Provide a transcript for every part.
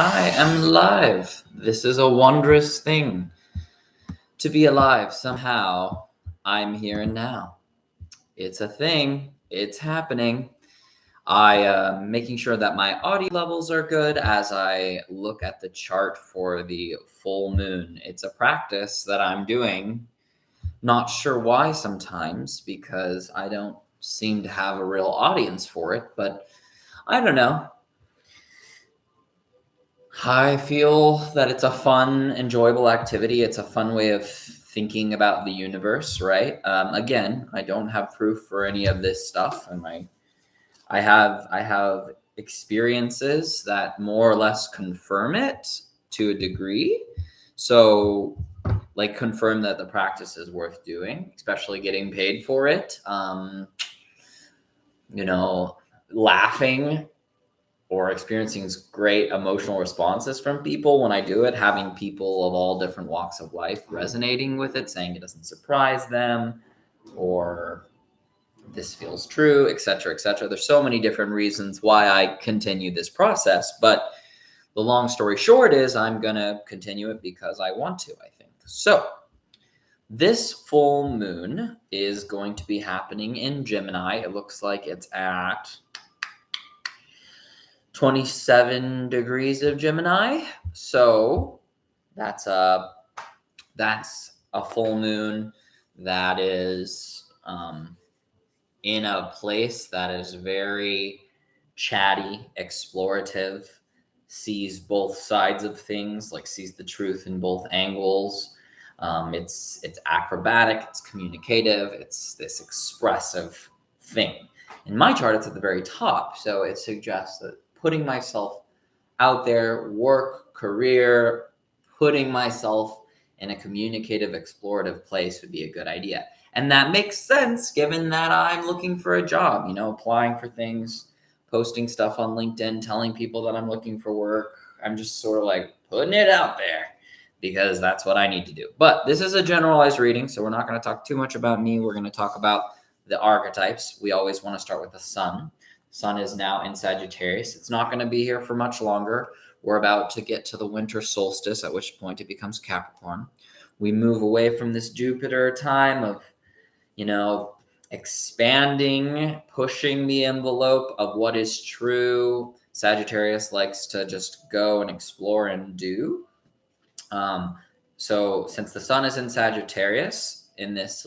I am live. This is a wondrous thing to be alive. Somehow, I'm here and now. It's a thing. It's happening. I am making sure that my audio levels are good as I look at the chart for the full moon. It's a practice that I'm doing. Not sure why sometimes, because I don't seem to have a real audience for it, but I don't know. I feel that it's a fun, enjoyable activity. It's a fun way of thinking about the universe, right? Again, I don't have proof for any of this stuff, and I have experiences that more or less confirm it to a degree. So, like, confirm that the practice is worth doing, especially getting paid for it. Laughing or experiencing great emotional responses from people when I do it, having people of all different walks of life resonating with it, saying it doesn't surprise them, or this feels true, etc., etc. There's so many different reasons why I continue this process, but the long story short is I'm going to continue it because I want to, I think. So this full moon is going to be happening in Gemini. It looks like it's at 27 degrees of Gemini. So that's a full moon that is in a place that is very chatty, explorative, sees both sides of things, like sees the truth in both angles. It's acrobatic, it's communicative, it's this expressive thing. In my chart, it's at the very top, so it suggests that putting myself out there, work, career, putting myself in a communicative, explorative place would be a good idea. And that makes sense given that I'm looking for a job, applying for things, posting stuff on LinkedIn, telling people that I'm looking for work. I'm just sort of like putting it out there because that's what I need to do. But this is a generalized reading, so we're not going to talk too much about me. We're going to talk about the archetypes. We always want to start with the sun. Sun is now in Sagittarius. It's not going to be here for much longer. We're about to get to the winter solstice, at which point it becomes Capricorn. We move away from this Jupiter time of, expanding, pushing the envelope of what is true. Sagittarius likes to just go and explore and do. So since the sun is in Sagittarius, in this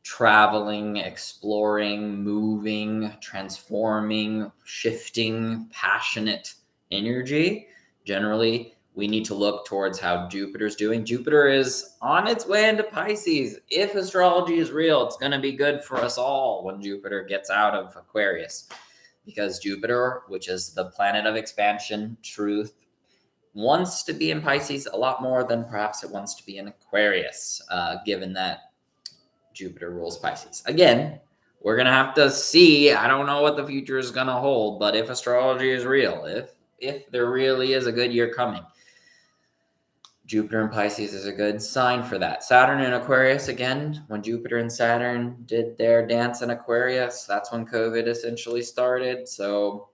traveling, exploring, moving, transforming, shifting, passionate energy, generally we need to look towards how Jupiter's doing. Jupiter is on its way into Pisces. If astrology is real, it's going to be good for us all when Jupiter gets out of Aquarius, because Jupiter, which is the planet of expansion, truth, wants to be in Pisces a lot more than perhaps it wants to be in Aquarius, given that Jupiter rules Pisces. Again, we're going to have to see. I don't know what the future is going to hold, but if astrology is real, if there really is a good year coming, Jupiter in Pisces is a good sign for that. Saturn in Aquarius, again, when Jupiter and Saturn did their dance in Aquarius, that's when COVID essentially started. So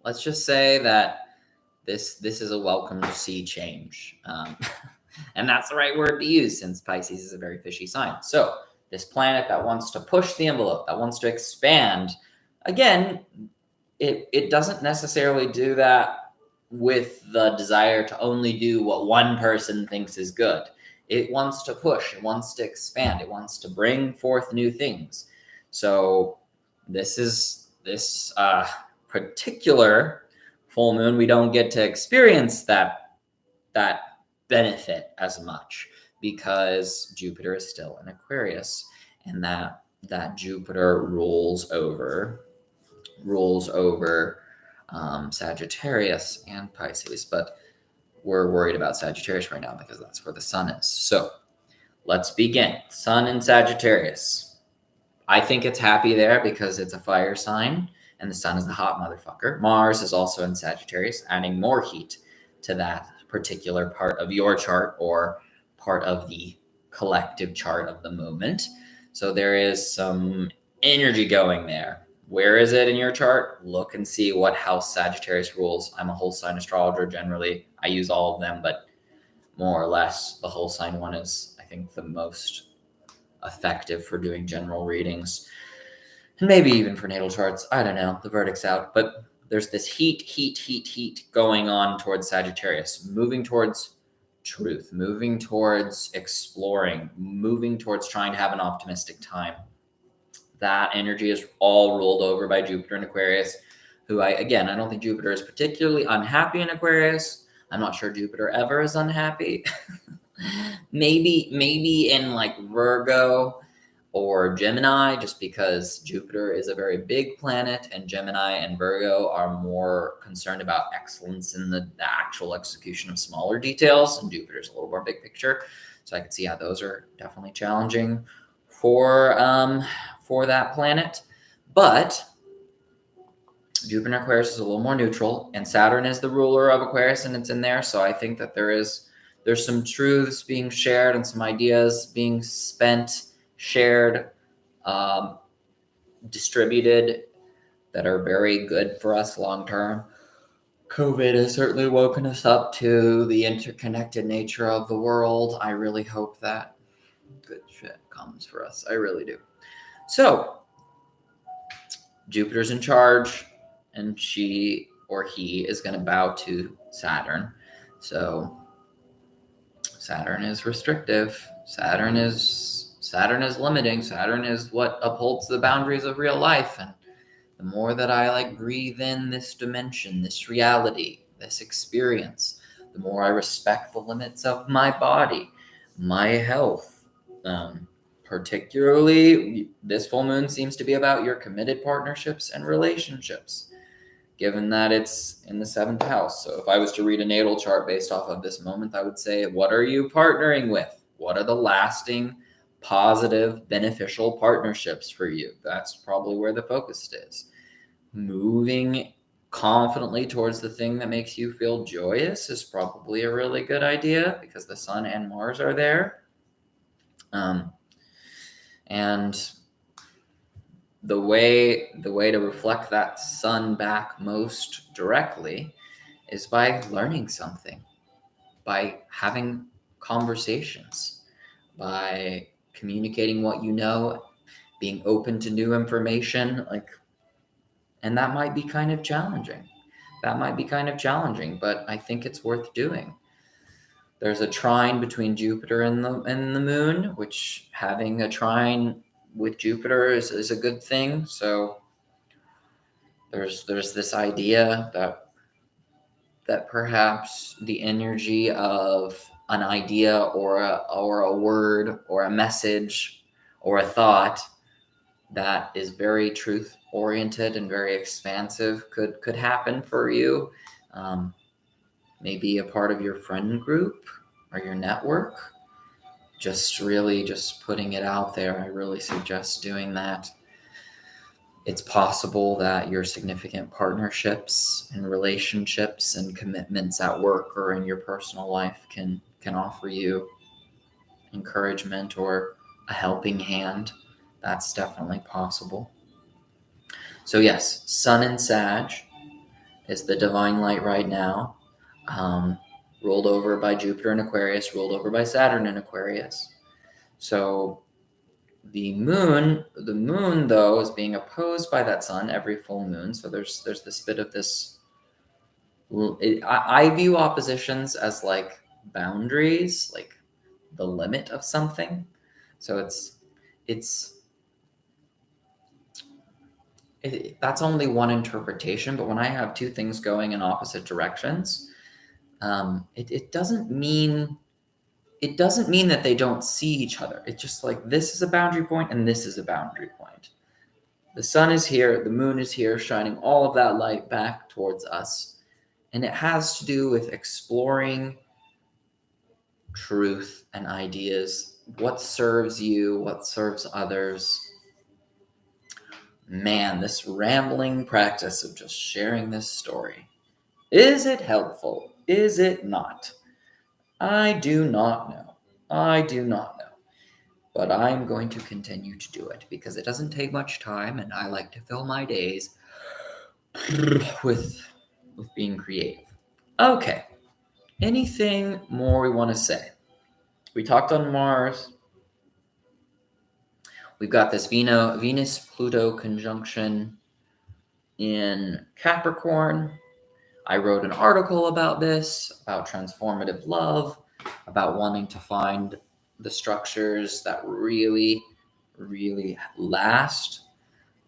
let's just say that this is a welcome to see change. And that's the right word to use, since Pisces is a very fishy sign. So this planet that wants to push the envelope, that wants to expand, again, it doesn't necessarily do that with the desire to only do what one person thinks is good. It wants to push, it wants to expand, it wants to bring forth new things. So this particular full moon, we don't get to experience that benefit as much because Jupiter is still in Aquarius, and that Jupiter rules over Sagittarius and Pisces, but we're worried about Sagittarius right now because that's where the sun is. So let's begin. Sun in Sagittarius. I think it's happy there because it's a fire sign and the sun is the hot motherfucker. Mars is also in Sagittarius, adding more heat to that particular part of your chart or part of the collective chart of the moment. So there is some energy going there. Where is it in your chart? Look and see what house Sagittarius rules. I'm a whole sign astrologer generally. I use all of them, but more or less the whole sign one is, I think, the most effective for doing general readings. And maybe even for natal charts. I don't know. The verdict's out. But there's this heat going on towards Sagittarius, moving towards truth, moving towards exploring, moving towards trying to have an optimistic time. That energy is all ruled over by Jupiter in Aquarius, who I don't think Jupiter is particularly unhappy in Aquarius. I'm not sure Jupiter ever is unhappy. maybe in like Virgo or Gemini, just because Jupiter is a very big planet and Gemini and Virgo are more concerned about excellence in the actual execution of smaller details, and Jupiter's a little more big picture. So I can see how those are definitely challenging for that planet. But Jupiter in Aquarius is a little more neutral, and Saturn is the ruler of Aquarius, and it's in there. So I think that there's some truths being shared and some ideas being spent, shared, distributed, that are very good for us long term. COVID has certainly woken us up to the interconnected nature of the world. I really hope that good shit comes for us. I really do. So Jupiter's in charge, and she or he is going to bow to Saturn. So Saturn is restrictive. Saturn is limiting. Saturn is what upholds the boundaries of real life. And the more that I like breathe in this dimension, this reality, this experience, the more I respect the limits of my body, my health. Particularly, this full moon seems to be about your committed partnerships and relationships, given that it's in the 7th house. So if I was to read a natal chart based off of this moment, I would say, what are you partnering with? What are the lasting, positive, beneficial partnerships for you? That's probably where the focus is. Moving confidently towards the thing that makes you feel joyous is probably a really good idea, because the Sun and Mars are there. And the way to reflect that Sun back most directly is by learning something, by having conversations, by communicating what you know, being open to new information, and that might be kind of challenging. But I think it's worth doing. There's a trine between Jupiter and the moon, which having a trine with Jupiter is a good thing. So there's this idea that perhaps the energy of an idea or a word or a message or a thought that is very truth oriented and very expansive could happen for you. Maybe a part of your friend group or your network. Just putting it out there. I really suggest doing that. It's possible that your significant partnerships and relationships and commitments at work or in your personal life can offer you encouragement or a helping hand. That's definitely possible. So yes, Sun in Sag is the divine light right now. Ruled over by Jupiter in Aquarius, ruled over by Saturn in Aquarius. So the moon though is being opposed by that Sun every full moon. So there's this bit of this. I view oppositions as like boundaries, like the limit of something. So that's only one interpretation. But when I have two things going in opposite directions, it doesn't mean that they don't see each other. It's just like this is a boundary point and this is a boundary point. The Sun is here, the moon is here, shining all of that light back towards us. And it has to do with exploring truth and ideas. What serves you, what serves others. Man, this rambling practice of just sharing this story. Is it helpful? Is it not? I do not know. but I'm going to continue to do it because it doesn't take much time, and I like to fill my days with being creative. Okay. Anything more we want to say? We talked on Mars. We've got this Venus-Pluto conjunction in Capricorn. I wrote an article about this, about transformative love, about wanting to find the structures that really, really last,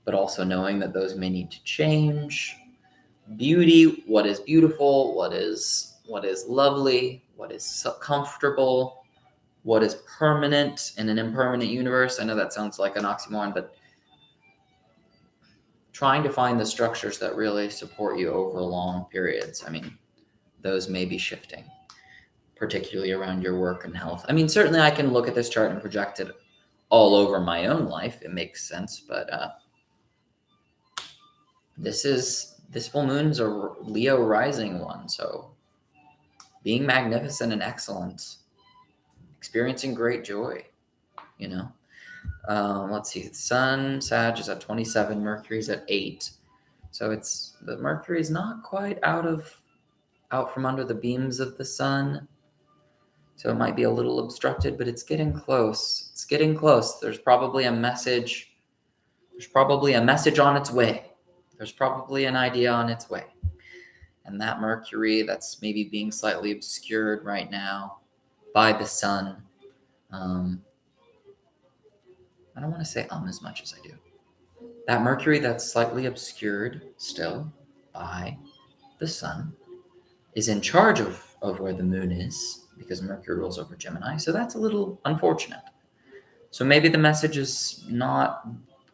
but also knowing that those may need to change. Beauty, what is beautiful, what is lovely, what is comfortable, what is permanent in an impermanent universe. I know that sounds like an oxymoron, but trying to find the structures that really support you over long periods. I mean, those may be shifting, particularly around your work and health. I mean, certainly I can look at this chart and project it all over my own life. It makes sense, but this full moon's a Leo rising one, so being magnificent and excellent, experiencing great joy, you know. Let's see, Sun, Sag is at 27, Mercury's at 8. So it's the Mercury's not quite out from under the beams of the sun. So it might be a little obstructed, but it's getting close. It's getting close. There's probably a message. There's probably a message on its way. There's probably an idea on its way. And that Mercury that's maybe being slightly obscured right now by the sun. I don't want to say as much as I do. That Mercury that's slightly obscured still by the sun is in charge of where the moon is, because Mercury rules over Gemini. So that's a little unfortunate. So maybe the message is not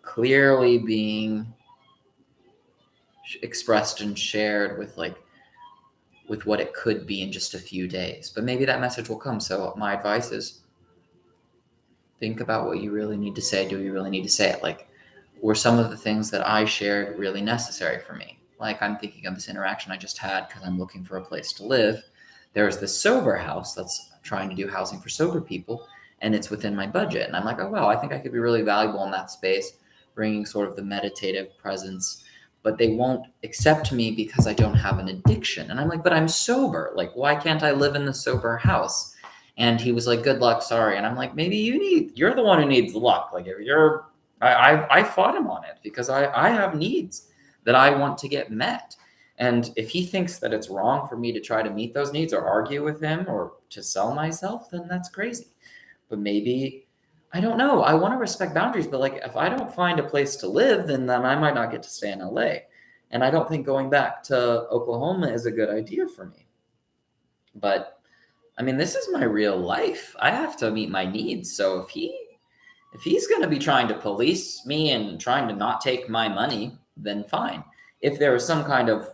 clearly being expressed and shared with what it could be in just a few days. But maybe that message will come. So my advice is think about what you really need to say. Do you really need to say it? Like, were some of the things that I shared really necessary for me? Like, I'm thinking of this interaction I just had because I'm looking for a place to live. There's this sober house that's trying to do housing for sober people, and it's within my budget. And I'm like, oh, wow, I think I could be really valuable in that space, bringing sort of the meditative presence. But they won't accept me because I don't have an addiction. And I'm like, but I'm sober. Like, why can't I live in the sober house? And he was like, good luck, sorry. And I'm like, maybe you're the one who needs luck. Like, if I fought him on it because I have needs that I want to get met. And if he thinks that it's wrong for me to try to meet those needs or argue with him or to sell myself, then that's crazy. But maybe, I don't know. I want to respect boundaries, but like, if I don't find a place to live, then I might not get to stay in LA. And I don't think going back to Oklahoma is a good idea for me. But I mean, this is my real life. I have to meet my needs. So if he's going to be trying to police me and trying to not take my money, then fine. If there is some kind of,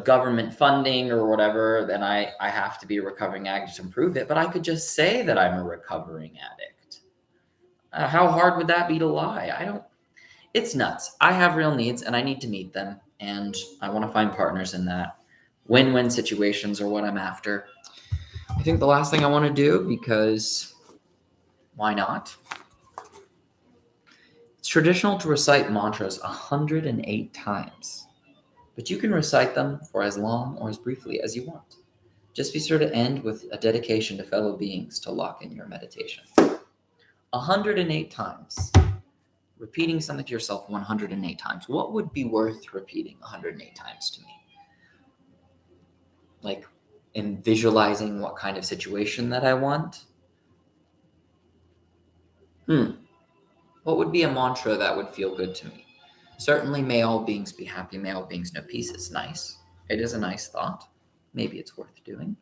government funding or whatever, then I have to be a recovering addict to prove it. But I could just say that I'm a recovering addict. How hard would that be to lie? It's nuts. I have real needs and I need to meet them. And I want to find partners in that. Win-win situations are what I'm after. I think the last thing I want to do, because why not? It's traditional to recite mantras 108 times, but you can recite them for as long or as briefly as you want. Just be sure to end with a dedication to fellow beings to lock in your meditation. 108 times. Repeating something to yourself 108 times. What would be worth repeating 108 times to me? Like, in visualizing what kind of situation that I want? What would be a mantra that would feel good to me? Certainly, may all beings be happy, may all beings know peace is nice. It is a nice thought. Maybe it's worth doing.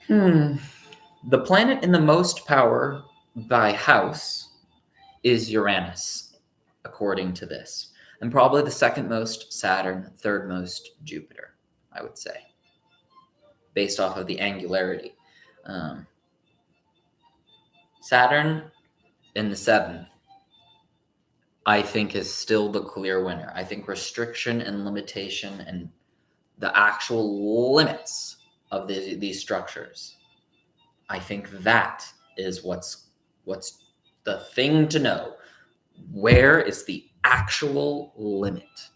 The planet in the most power by house is Uranus, according to this. And probably the second most Saturn, third most Jupiter, I would say, based off of the angularity. Saturn in the seventh, I think, is still the clear winner. I think restriction and limitation and the actual limits of these structures, I think that is what's the thing to know. Where is the actual limit?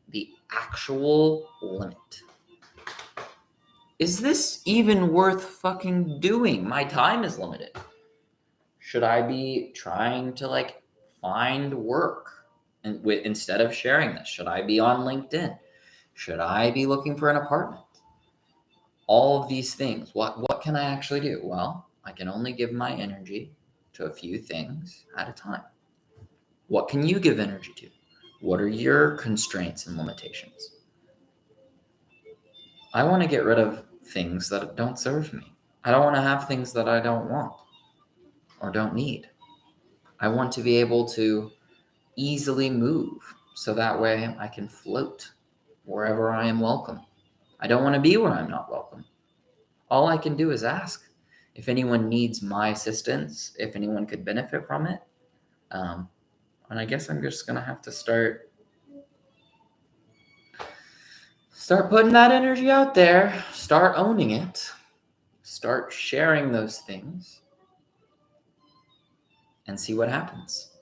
The actual limit. Is this even worth fucking doing? My time is limited. Should I be trying to like find work instead of sharing this? Should I be on LinkedIn? Should I be looking for an apartment? All of these things. What can I actually do? Well, I can only give my energy to a few things at a time. What can you give energy to? What are your constraints and limitations? I want to get rid of things that don't serve me. I don't want to have things that I don't want or don't need. I want to be able to easily move so that way I can float wherever I am welcome. I don't want to be where I'm not welcome. All I can do is ask if anyone needs my assistance, if anyone could benefit from it. And I guess I'm just going to have to start putting that energy out there, start owning it, start sharing those things, and see what happens.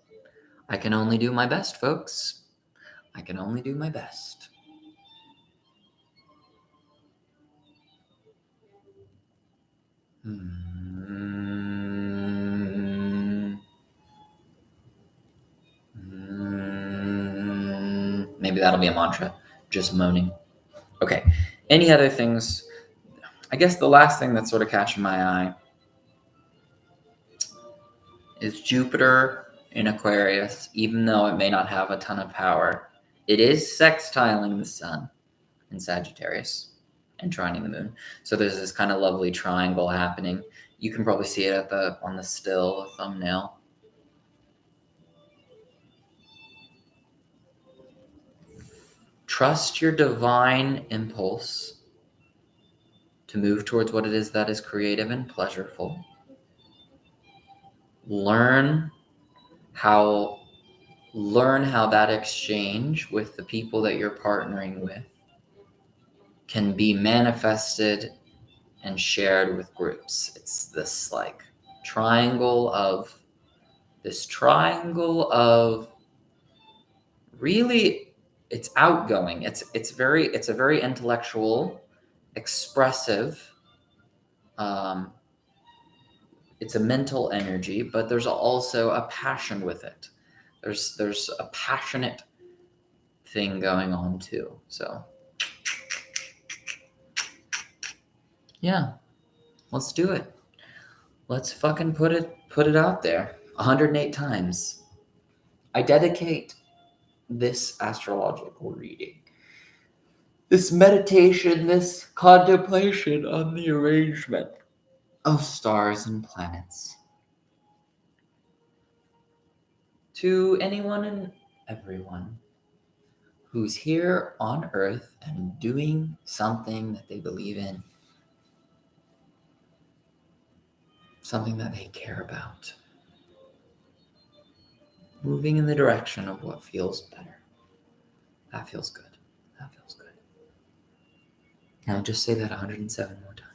I can only do my best, folks. I can only do my best. Maybe that'll be a mantra, just moaning. Okay, any other things? I guess the last thing that's sort of catching my eye is Jupiter in Aquarius. Even though it may not have a ton of power, it is sextiling the sun in Sagittarius and trining the moon. So there's this kind of lovely triangle happening. You can probably see it on the still thumbnail. Trust your divine impulse to move towards what it is that is creative and pleasurable. Learn how that exchange with the people that you're partnering with can be manifested and shared with groups. It's this like triangle of really, it's outgoing. It's a very intellectual, expressive, it's a mental energy, but there's also a passion with it. There's a passionate thing going on too. So yeah, let's do it. Let's fucking put it out there 108 times. I dedicate this astrological reading, this meditation, this contemplation on the arrangement of stars and planets to anyone and everyone who's here on Earth and doing something that they believe in, something that they care about, moving in the direction of what feels better. That feels good. That feels good. Now just say that 107 more times.